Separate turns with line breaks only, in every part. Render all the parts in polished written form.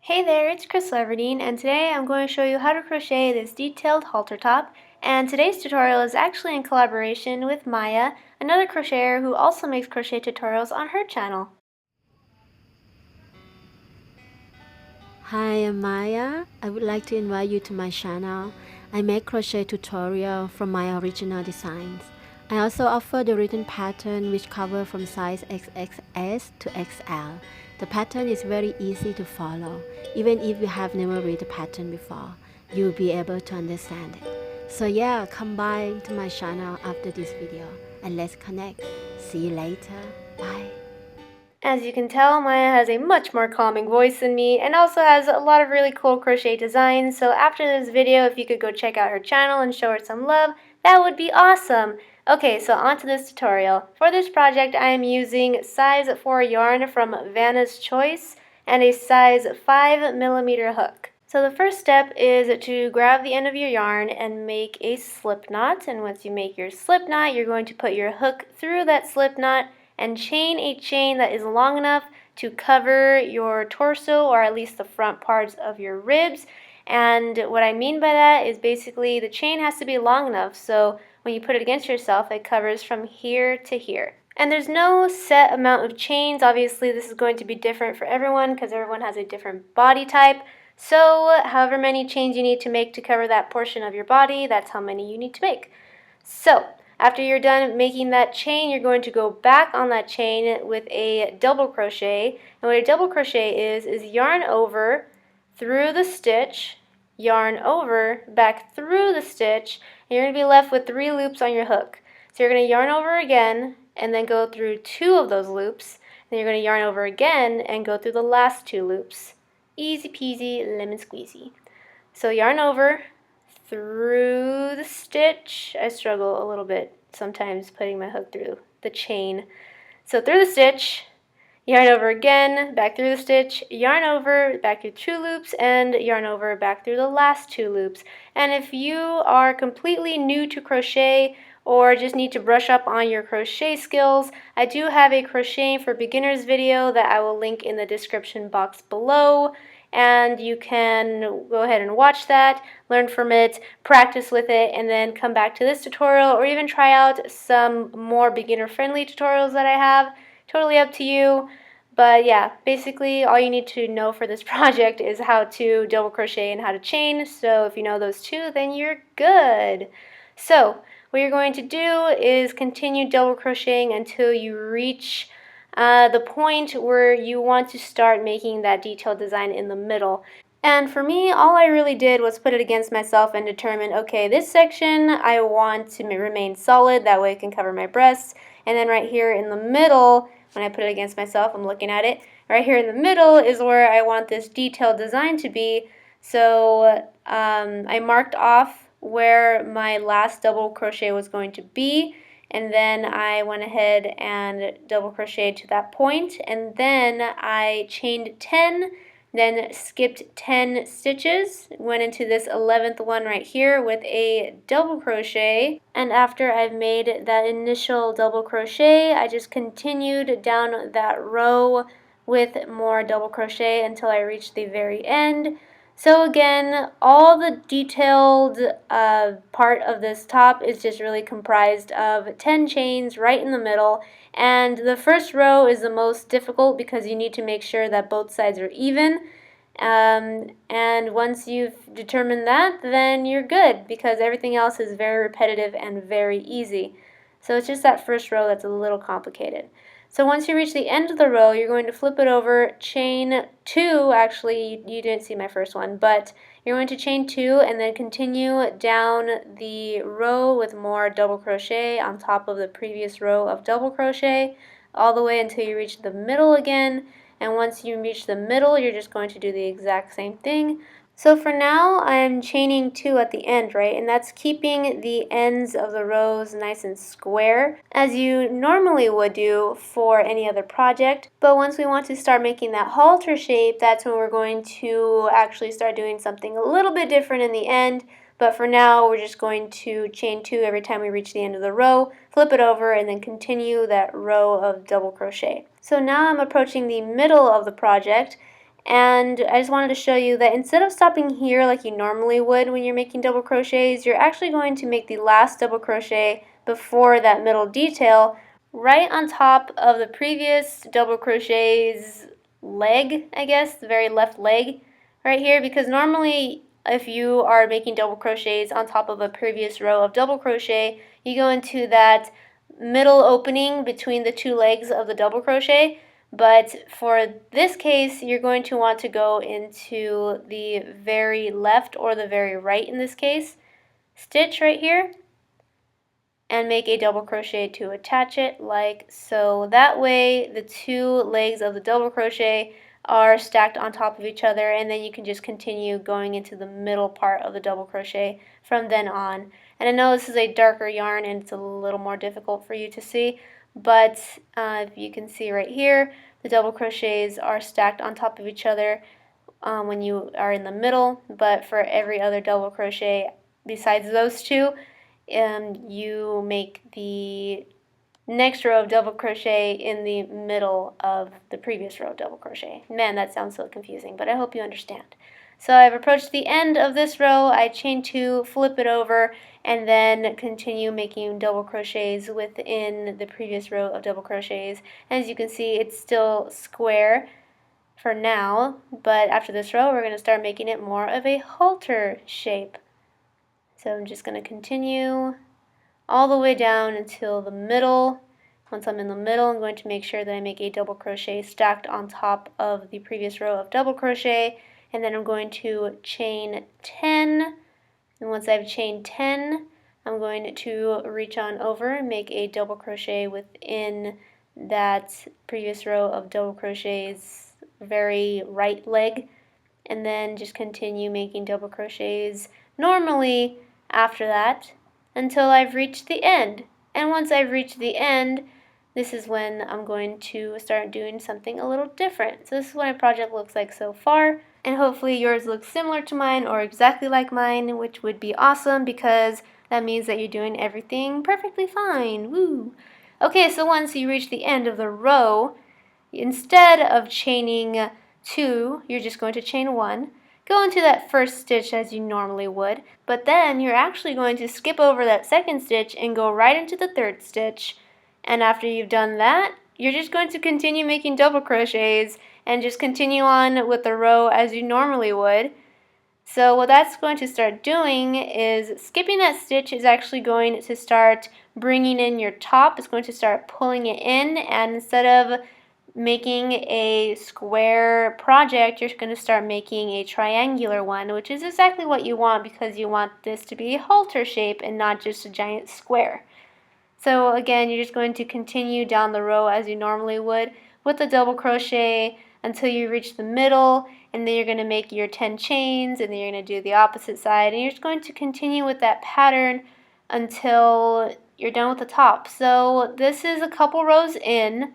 Hey there, it's Krystal Everdeen, and today I'm going to show you how to crochet this detailed halter top. And today's tutorial is actually in collaboration with Maya, another crocheter who also makes crochet tutorials on her channel.
Hi, I'm Maya. I would like to invite you to my channel. I make crochet tutorial from my original designs. I also offer the written pattern which cover from size XXS to XL. The pattern is very easy to follow. Even if you have never read the pattern before, you'll be able to understand it. So yeah, come by to my channel after this video and let's connect. See you later. Bye.
As you can tell, Maya has a much more calming voice than me and also has a lot of really cool crochet designs, so after this video, if you could go check out her channel and show her some love, that would be awesome! Okay, so on to this tutorial. For this project, I am using size 4 yarn from Vanna's Choice and a size 5mm hook. So the first step is to grab the end of your yarn and make a slip knot, and once you make your slip knot, you're going to put your hook through that slip knot and chain a chain that is long enough to cover your torso, or at least the front parts of your ribs. And what I mean by that is basically the chain has to be long enough so when you put it against yourself, it covers from here to here. And there's no set amount of chains. Obviously, this is going to be different for everyone because everyone has a different body type. So however many chains you need to make to cover that portion of your body, that's how many you need to make. So after you're done making that chain, you're going to go back on that chain with a double crochet. And what a double crochet is yarn over through the stitch, yarn over, back through the stitch, and you're going to be left with 3 loops on your hook. So you're going to yarn over again and then go through 2 of those loops. Then you're going to yarn over again and go through the last 2 loops. Easy peasy lemon squeezy. So yarn over, through the stitch. I struggle a little bit sometimes putting my hook through the chain. So through the stitch, yarn over again, back through the stitch, yarn over, back through 2 loops, and yarn over, back through the last 2 loops. And if you are completely new to crochet or just need to brush up on your crochet skills, I do have a crocheting for beginners video that I will link in the description box below. And you can go ahead and watch that, learn from it, practice with it, and then come back to this tutorial or even try out some more beginner-friendly tutorials that I have. Totally up to you. But yeah, basically all you need to know for this project is how to double crochet and how to chain. So if you know those 2, then you're good. So what you're going to do is continue double crocheting until you reach the point where you want to start making that detailed design in the middle. And for me, all I really did was put it against myself and determine, okay, this section I want to remain solid, that way it can cover my breasts. And then right here in the middle, when I put it against myself, I'm looking at it, right here in the middle is where I want this detailed design to be. So I marked off where my last double crochet was going to be, and then I went ahead and double crocheted to that point, and then I chained 10, then skipped 10 stitches, went into this 11th one right here with a double crochet, and after I've made that initial double crochet, I just continued down that row with more double crochet until I reached the very end. So again, all the detailed part of this top is just really comprised of 10 chains right in the middle, and the first row is the most difficult because you need to make sure that both sides are even. And once you've determined that, then you're good because everything else is very repetitive and very easy. So it's just that first row that's a little complicated. So once you reach the end of the row, you're going to flip it over, chain 2, actually you didn't see my first one, but you're going to chain 2 and then continue down the row with more double crochet on top of the previous row of double crochet all the way until you reach the middle again. And once you reach the middle, you're just going to do the exact same thing. So for now, I'm chaining 2 at the end, right? And that's keeping the ends of the rows nice and square, as you normally would do for any other project. But once we want to start making that halter shape, that's when we're going to actually start doing something a little bit different in the end. But for now, we're just going to chain 2 every time we reach the end of the row, flip it over, and then continue that row of double crochet. So now I'm approaching the middle of the project, And I just wanted to show you that instead of stopping here like you normally would when you're making double crochets, you're actually going to make the last double crochet before that middle detail right on top of the previous double crochet's leg, I guess, the very left leg right here, because normally if you are making double crochets on top of a previous row of double crochet, you go into that middle opening between the two legs of the double crochet. But for this case, you're going to want to go into the very left, or the very right in this case, stitch right here, and make a double crochet to attach it like so. That way the two legs of the double crochet are stacked on top of each other, and then you can just continue going into the middle part of the double crochet from then on. And I know this is a darker yarn and it's a little more difficult for you to see, but if you can see right here, the double crochets are stacked on top of each other when you are in the middle, but for every other double crochet besides those two, you make the next row of double crochet in the middle of the previous row of double crochet. Man, that sounds so confusing, but I hope you understand. So I've approached the end of this row, I chain 2, flip it over, and then continue making double crochets within the previous row of double crochets. As you can see, it's still square for now, but after this row we're going to start making it more of a halter shape. So I'm just going to continue all the way down until the middle. Once I'm in the middle, I'm going to make sure that I make a double crochet stacked on top of the previous row of double crochet, and then I'm going to chain 10, and once I've chained 10, I'm going to reach on over and make a double crochet within that previous row of double crochets very right leg, and then just continue making double crochets normally after that until I've reached the end. And once I've reached the end, this is when I'm going to start doing something a little different. So this is what my project looks like so far, and hopefully yours looks similar to mine or exactly like mine, which would be awesome because that means that you're doing everything perfectly fine. Woo! Okay, so once you reach the end of the row, instead of chaining 2, you're just going to chain 1. Go into that first stitch as you normally would, but then you're actually going to skip over that second stitch and go right into the third stitch. And after you've done that, you're just going to continue making double crochets and just continue on with the row as you normally would. So what that's going to start doing is skipping that stitch is actually going to start bringing in your top. It's going to start pulling it in, and instead of making a square project, you're going to start making a triangular one, which is exactly what you want because you want this to be a halter shape and not just a giant square. So again, you're just going to continue down the row as you normally would with the double crochet until you reach the middle, and then you're going to make your 10 chains, and then you're going to do the opposite side, and you're just going to continue with that pattern until you're done with the top. So this is a couple rows in.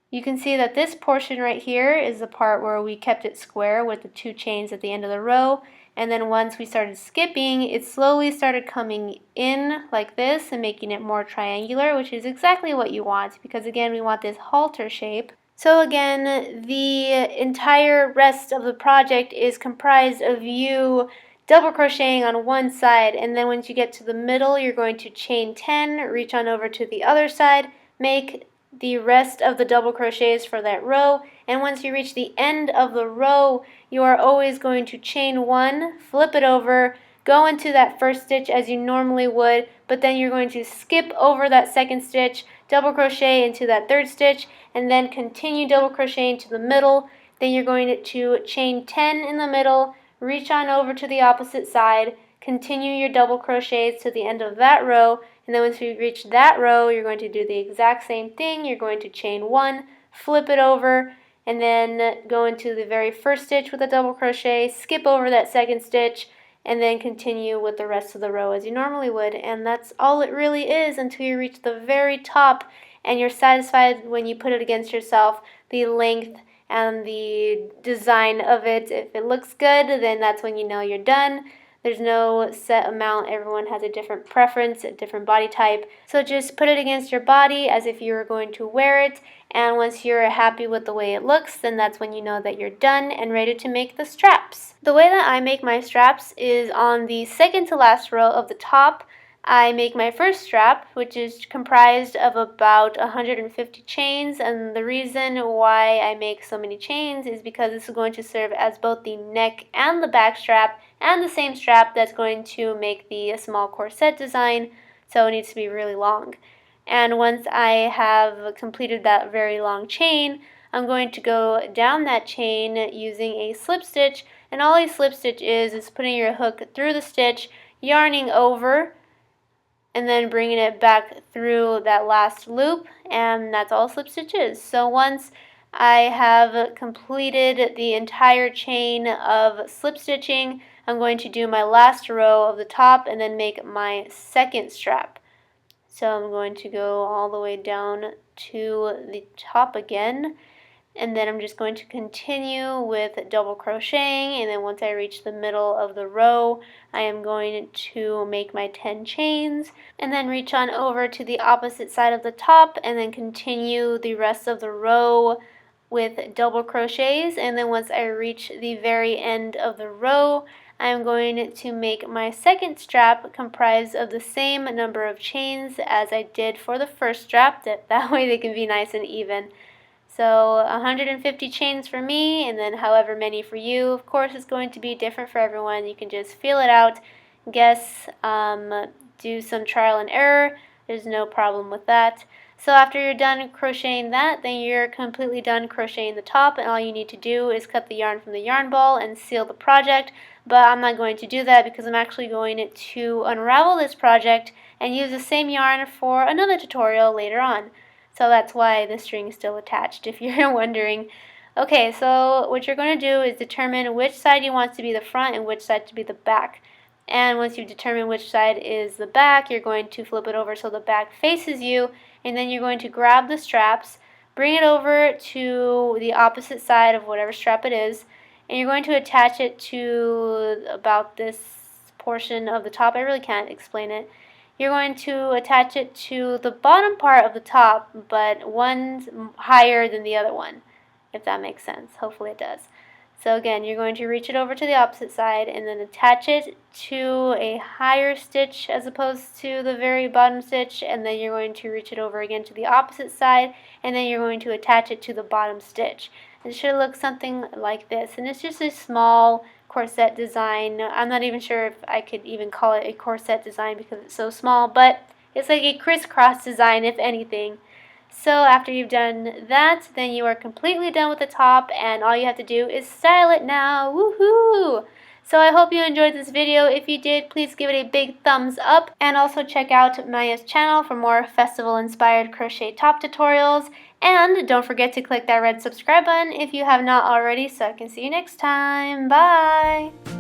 You can see that this portion right here is the part where we kept it square with the 2 chains at the end of the row, and then once we started skipping, it slowly started coming in like this and making it more triangular, which is exactly what you want because again we want this halter shape. So again, the entire rest of the project is comprised of you double crocheting on one side, and then once you get to the middle, you're going to chain 10, reach on over to the other side, make the rest of the double crochets for that row, and once you reach the end of the row, you are always going to chain 1, flip it over, go into that first stitch as you normally would, but then you're going to skip over that second stitch, double crochet into that third stitch, and then continue double crocheting to the middle. Then you're going to chain 10 in the middle, reach on over to the opposite side, continue your double crochets to the end of that row, and then once you reach that row, you're going to do the exact same thing. You're going to chain 1, flip it over, and then go into the very first stitch with a double crochet, skip over that second stitch, and then continue with the rest of the row as you normally would. And that's all it really is until you reach the very top and you're satisfied when you put it against yourself, the length and the design of it. If it looks good, then that's when you know you're done. There's no set amount. Everyone has a different preference, a different body type. So just put it against your body as if you were going to wear it, And once you're happy with the way it looks, then that's when you know that you're done and ready to make the straps. The way that I make my straps is on the second to last row of the top. I make my first strap, which is comprised of about 150 chains, and the reason why I make so many chains is because this is going to serve as both the neck and the back strap, and the same strap that's going to make the small corset design, so it needs to be really long. And once I have completed that very long chain, I'm going to go down that chain using a slip stitch, and all a slip stitch is putting your hook through the stitch, yarning over, and then bringing it back through that last loop, and that's all slip stitch is. So once I have completed the entire chain of slip stitching, I'm going to do my last row of the top and then make my second strap. So I'm going to go all the way down to the top again, and then I'm just going to continue with double crocheting, and then once I reach the middle of the row, I am going to make my 10 chains, and then reach on over to the opposite side of the top, and then continue the rest of the row with double crochets. And then once I reach the very end of the row, I'm going to make my second strap comprised of the same number of chains as I did for the first strap, that way they can be nice and even. So 150 chains for me, and then however many for you. Of course, it's going to be different for everyone. You can just feel it out, guess, do some trial and error. There's no problem with that. So after you're done crocheting that, then you're completely done crocheting the top, and all you need to do is cut the yarn from the yarn ball and seal the project. But I'm not going to do that because I'm actually going to unravel this project and use the same yarn for another tutorial later on. So that's why the string is still attached, if you're wondering. Okay, so what you're going to do is determine which side you want to be the front and which side to be the back. And once you determine which side is the back, you're going to flip it over so the back faces you, and then you're going to grab the straps, bring it over to the opposite side of whatever strap it is, and you're going to attach it to about this portion of the top. I really can't explain it. You're going to attach it to the bottom part of the top, but one's higher than the other one, if that makes sense. Hopefully it does. So again, you're going to reach it over to the opposite side and then attach it to a higher stitch as opposed to the very bottom stitch, and then you're going to reach it over again to the opposite side, and then you're going to attach it to the bottom stitch. It should look something like this, and it's just a small corset design. I'm not even sure if I could even call it a corset design because it's so small, but it's like a crisscross design if anything. So after you've done that, then you are completely done with the top, and all you have to do is style it now. Woohoo! So I hope you enjoyed this video. If you did, please give it a big thumbs up, and also check out Maya's channel for more festival-inspired crochet top tutorials. And don't forget to click that red subscribe button if you have not already, so I can see you next time. Bye!